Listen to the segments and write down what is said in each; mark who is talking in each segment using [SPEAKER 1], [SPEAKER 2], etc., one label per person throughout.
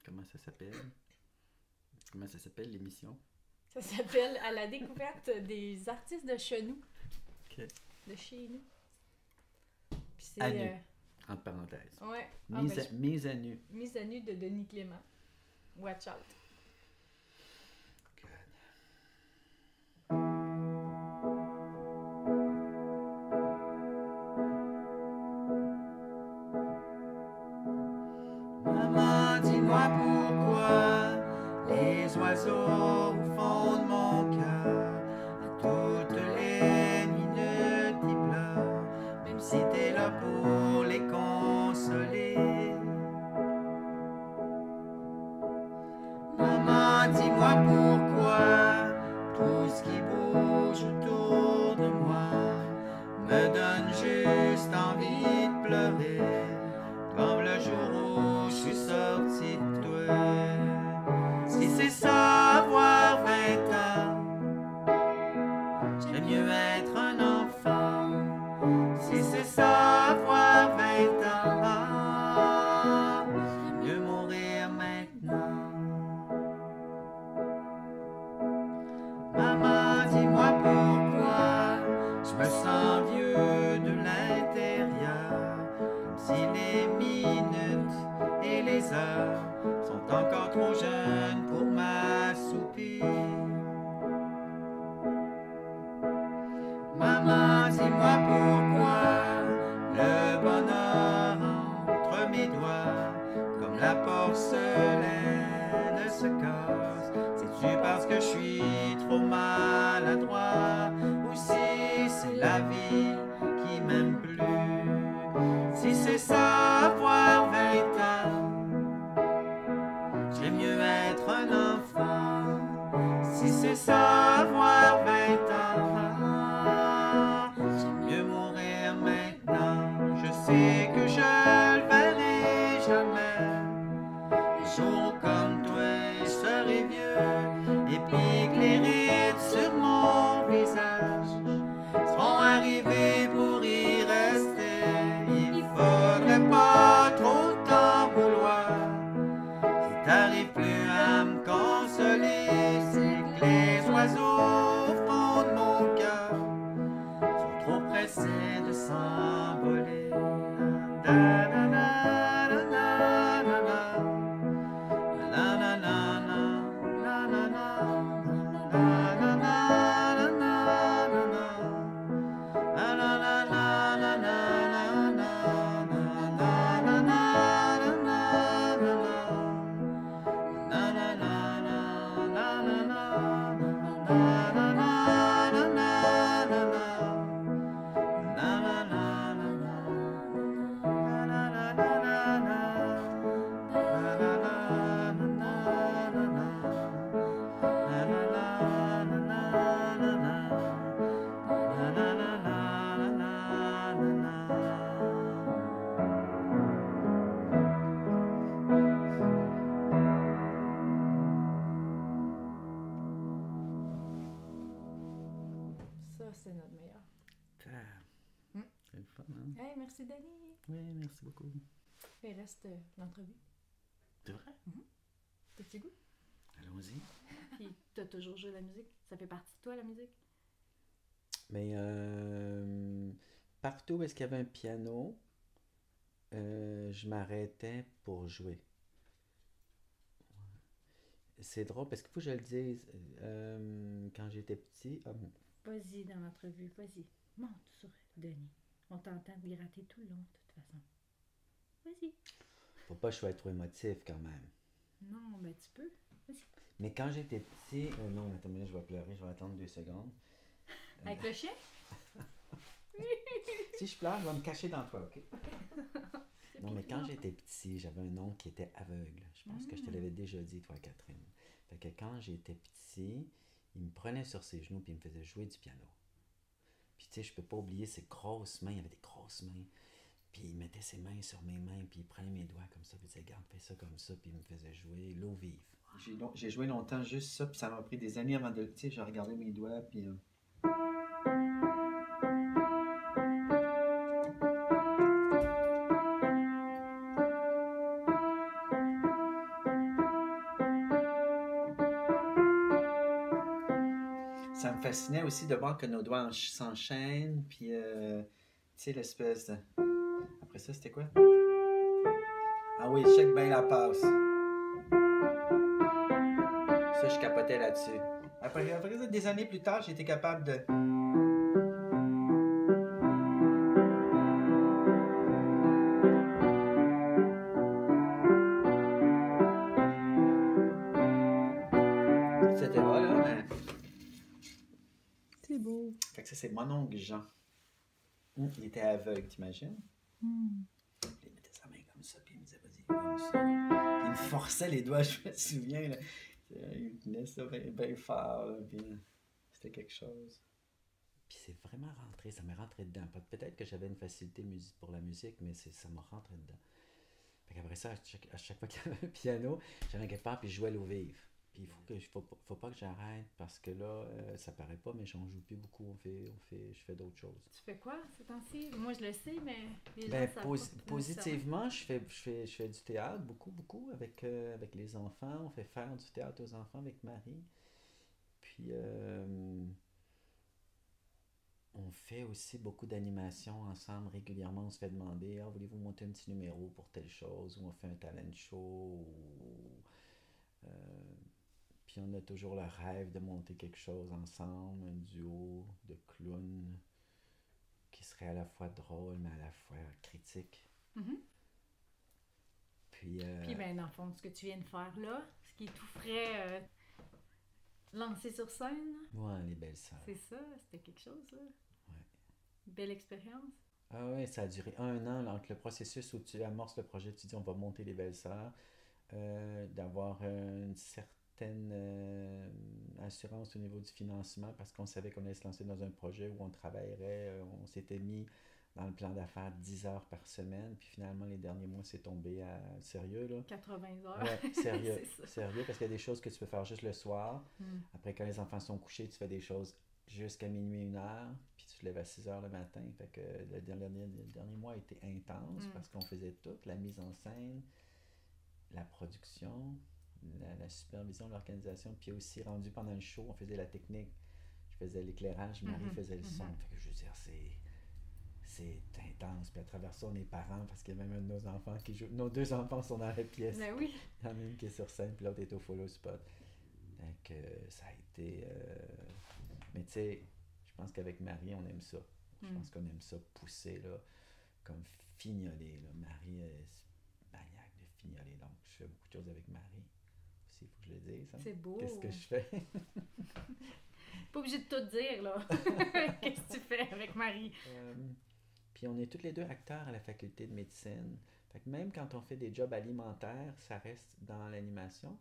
[SPEAKER 1] Comment ça s'appelle? Comment ça s'appelle l'émission?
[SPEAKER 2] Ça s'appelle À la découverte des artistes de chez nous.
[SPEAKER 1] Ok.
[SPEAKER 2] De chez nous. Puis c'est.
[SPEAKER 1] À nu. Entre parenthèses.
[SPEAKER 2] Ouais.
[SPEAKER 1] Mise à nu.
[SPEAKER 2] Mise à nu de Denis Clément. Watch out.
[SPEAKER 3] Maman, dis-moi pourquoi les oiseaux au fond de mon cœur, à toutes les minutes ils pleurent, même si t'es là pour les consoler. Maman, dis-moi pourquoi tout ce qui bouge autour de moi me donne juste envie de pleurer, comme le jour où je suis sorti de toi. Si c'est ça, avoir 20 ans, j'aimerais mieux être un enfant. Si c'est ça, avoir 20 ans, j'aimerais mieux mourir maintenant. Maman, dis-moi pourquoi je me sens vieux de l'intérieur, si les minutes et les heures sont encore trop jeunes pour m'assoupir. Maman, dis-moi pourquoi le bonheur entre mes doigts, comme la porcelaine, se casse. C'est-tu parce que je suis trop maladroit, ou si c'est la vie qui m'aime plus? Si c'est ça, avoir 20 ans, j'aime mieux être un enfant. Si c'est ça, avoir 20 ans, j'aime mieux mourir maintenant. Je sais que je le verrai jamais, un jour comme toi, je serai vieux, et puis que les rides sur mon visage seront arrivées pour y rester. Il faudrait pas trop t'en vouloir, si t'arrives plus à me consoler. C'est que les oiseaux au fond de mon cœur sont trop pressés de s'envoler. Da, da, da, da, da, da, da. La, la, la, la, la, la, la. La, la, la, la, la, la, la. La, la, la, la, la, la, la, la. La, la, la, la, la, la, la. La, la, la, la, la, la, la. La, la, la, la, la, la, la. La, la, la, la, la. La, la, la, la, la, la.
[SPEAKER 2] Ça, c'est notre meilleur.
[SPEAKER 1] Ah, c'est le fun, hein?
[SPEAKER 2] Hey, merci, Denis.
[SPEAKER 1] Oui, merci beaucoup.
[SPEAKER 2] Il reste l'entrevue.
[SPEAKER 1] C'est vrai?
[SPEAKER 2] T'as-tu goût?
[SPEAKER 1] Allons-y.
[SPEAKER 2] Puis, t'as toujours joué la musique? Ça fait partie de toi, la musique?
[SPEAKER 1] Mais partout où est-ce qu'il y avait un piano, je m'arrêtais pour jouer. C'est drôle parce qu'il faut que je le dise. Quand j'étais petit,
[SPEAKER 2] Vas-y dans l'entrevue, vas-y. Monte sur Denis. On t'entend te gratter tout le long, de toute façon. Vas-y.
[SPEAKER 1] faut pas que je sois trop émotif quand même.
[SPEAKER 2] Non, ben tu peux. Vas-y.
[SPEAKER 1] Mais quand j'étais petit, non, attends, je vais pleurer, je vais attendre 2 secondes.
[SPEAKER 2] Avec le chien?
[SPEAKER 1] Si je pleure, je vais me cacher dans toi, ok? Non, mais quand j'étais petit, j'avais un oncle qui était aveugle. Je pense que je te l'avais déjà dit, toi, Catherine. Fait que quand j'étais petit, il me prenait sur ses genoux puis il me faisait jouer du piano. Puis tu sais, je peux pas oublier ses grosses mains, il avait des grosses mains. Puis il mettait ses mains sur mes mains, puis il prenait mes doigts comme ça, puis il disait, regarde, fais ça comme ça, puis il me faisait jouer l'eau vive. J'ai joué longtemps juste ça, puis ça m'a pris des années avant de... Tu sais, j'ai regardé mes doigts, puis... Ça me fascinait aussi de voir que nos doigts s'enchaînent, puis, tu sais, l'espèce de... Après ça, c'était quoi? Ah oui, check bien la passe. Ça, je capotais là-dessus. Après ça, des années plus tard, j'ai été capable de... C'était là, mais...
[SPEAKER 2] C'est beau.
[SPEAKER 1] Fait que ça, c'est mon oncle Jean. Il était aveugle, t'imagines? Il mettait sa main comme ça, puis il me disait, vas-y, comme ça. Puis il me forçait les doigts, je me souviens. Là. Il tenait ça bien fort, là, puis c'était quelque chose. Puis c'est vraiment rentré, ça m'est rentré dedans. Peut-être que j'avais une facilité pour la musique, mais ça m'a rentré dedans. Fait qu'après ça, à chaque fois qu'il y avait un piano, j'avais quelque part, puis je jouais l'eau vive. Puis faut pas que j'arrête, parce que là, ça paraît pas, mais j'en joue plus beaucoup. Je fais d'autres choses.
[SPEAKER 2] Tu fais quoi ces temps-ci? Moi, je le sais, mais les gens
[SPEAKER 1] Ben,
[SPEAKER 2] savent pas.
[SPEAKER 1] positivement, je fais du théâtre, beaucoup, avec les enfants. On fait faire du théâtre aux enfants avec Marie. Puis, on fait aussi beaucoup d'animations ensemble régulièrement. On se fait demander, voulez-vous monter un petit numéro pour telle chose, ou on fait un talent show, puis on a toujours le rêve de monter quelque chose ensemble, un duo de clowns qui serait à la fois drôle, mais à la fois critique.
[SPEAKER 2] Mm-hmm.
[SPEAKER 1] Puis,
[SPEAKER 2] ben, dans le fond, ce que tu viens de faire là, ce qui est tout frais lancé sur scène.
[SPEAKER 1] Ouais, les belles sœurs.
[SPEAKER 2] C'est ça, c'était quelque chose, là.
[SPEAKER 1] Ouais.
[SPEAKER 2] Belle expérience.
[SPEAKER 1] Ah oui, ça a duré 1 an là, entre le processus où tu amorces le projet, tu dis on va monter les belles sœurs, d'avoir une certaine assurance au niveau du financement parce qu'on savait qu'on allait se lancer dans un projet où on travaillerait, on s'était mis dans le plan d'affaires 10 heures par semaine, puis finalement les derniers mois c'est tombé à sérieux là.
[SPEAKER 2] 80 heures.
[SPEAKER 1] Ouais, sérieux, sérieux parce qu'il y a des choses que tu peux faire juste le soir. Après quand les enfants sont couchés, tu fais des choses jusqu'à minuit, 1 heure, puis tu te lèves à 6 heures le matin. Fait que le dernier mois a été intense parce qu'on faisait tout, la mise en scène, la production, la supervision, l'organisation, puis aussi rendu pendant le show, on faisait la technique, je faisais l'éclairage, Marie faisait le son. Fait que je veux dire, c'est intense. Puis à travers ça, on est parents parce qu'il y a même un de nos enfants qui joue. Nos 2 enfants sont dans la pièce.
[SPEAKER 2] Ben oui.
[SPEAKER 1] Il y en a une qui est sur scène, puis l'autre est au follow spot. Donc ça a été... Mais tu sais, je pense qu'avec Marie, on aime ça. Je pense qu'on aime ça pousser, là, comme fignoler. Là. Marie est maniaque de fignoler. Donc, je fais beaucoup de choses avec Marie. Aussi, il faut que je le dise. Hein?
[SPEAKER 2] C'est beau.
[SPEAKER 1] Qu'est-ce que je fais?
[SPEAKER 2] Pas obligé de tout dire, là. Qu'est-ce que tu fais avec Marie?
[SPEAKER 1] Puis on est tous les 2 acteurs à la faculté de médecine. Fait que même quand on fait des jobs alimentaires, ça reste dans l'animation.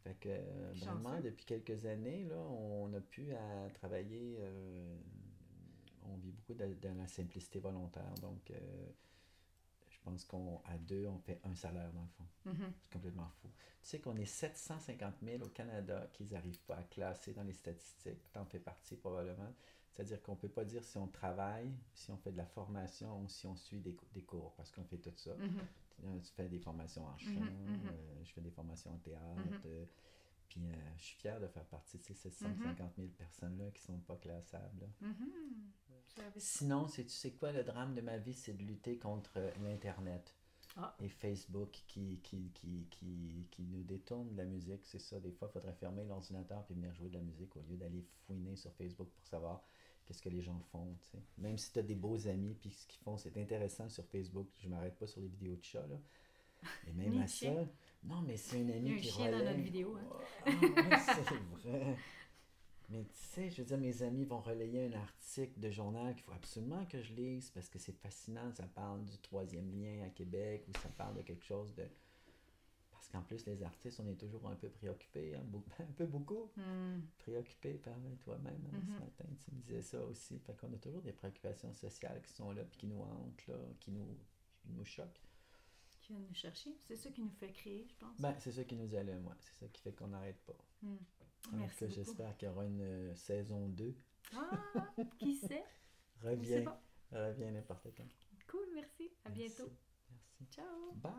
[SPEAKER 1] Fait que vraiment, depuis quelques années, là, on a pu travailler, on vit beaucoup dans la simplicité volontaire. Donc, je pense qu'à 2, on fait un salaire dans le fond. C'est complètement fou. Tu sais qu'on est 750 000 au Canada qu'ils n'arrivent pas à classer dans les statistiques. T'en fais partie probablement. C'est-à-dire qu'on ne peut pas dire si on travaille, si on fait de la formation ou si on suit des cours, parce qu'on fait tout ça. Tu fais des formations en chant, je fais des formations en théâtre, puis je suis fier de faire partie de ces 750 000 personnes-là qui ne sont pas classables. Sinon, tu sais quoi, le drame de ma vie, c'est de lutter contre l'Internet et Facebook qui nous détourne de la musique. C'est ça, des fois, il faudrait fermer l'ordinateur puis venir jouer de la musique au lieu d'aller fouiner sur Facebook pour savoir qu'est-ce que les gens font, tu sais. Même si tu as des beaux amis, puis ce qu'ils font, c'est intéressant sur Facebook. Je m'arrête pas sur les vidéos de chats, là. Et même à ça... Non, mais c'est un ami qui
[SPEAKER 2] relaie... Il y a un chien dans notre vidéo, hein?
[SPEAKER 1] Oui, c'est vrai. Mais tu sais, je veux dire, mes amis vont relayer un article de journal qu'il faut absolument que je lise parce que c'est fascinant. Ça parle du 3e lien à Québec ou ça parle de quelque chose de... Parce qu'en plus, les artistes, on est toujours un peu préoccupés, hein, un peu beaucoup préoccupés par toi-même. Hein, ce matin, tu me disais ça aussi. Fait qu'on a toujours des préoccupations sociales qui sont là, puis qui nous hantent, là, qui nous choquent.
[SPEAKER 2] Qui viennent nous chercher. C'est ça qui nous fait créer, je pense.
[SPEAKER 1] Ben, c'est ça qui nous allume, ouais. C'est ça qui fait qu'on n'arrête pas.
[SPEAKER 2] Merci beaucoup.
[SPEAKER 1] J'espère qu'il y aura une saison 2.
[SPEAKER 2] Ah, qui sait?
[SPEAKER 1] Reviens n'importe quand.
[SPEAKER 2] Cool, merci. À bientôt.
[SPEAKER 1] Merci.
[SPEAKER 2] Ciao.
[SPEAKER 1] Bye.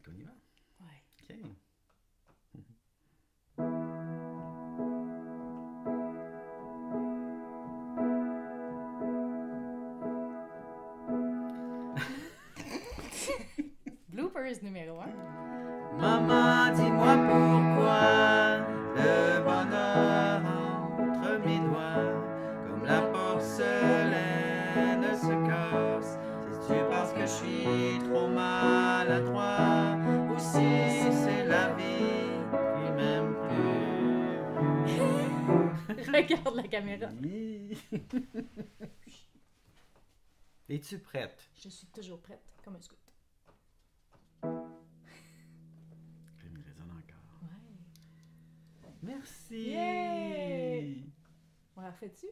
[SPEAKER 1] On y va?
[SPEAKER 2] Ouais.
[SPEAKER 1] OK.
[SPEAKER 2] Rappers numéro 1.
[SPEAKER 3] Maman, dis-moi pourquoi le bonheur entre mes doigts, comme la porcelaine se casse. C'est-tu parce que je suis trop maladroit, ou si c'est la vie qui m'aime plus?
[SPEAKER 2] Regarde la caméra.
[SPEAKER 3] Oui. Es-tu prête?
[SPEAKER 2] Je suis toujours prête, comme un scout.
[SPEAKER 3] Il me résonne encore.
[SPEAKER 2] Ouais.
[SPEAKER 3] Merci!
[SPEAKER 2] Yay! On la refait dessus?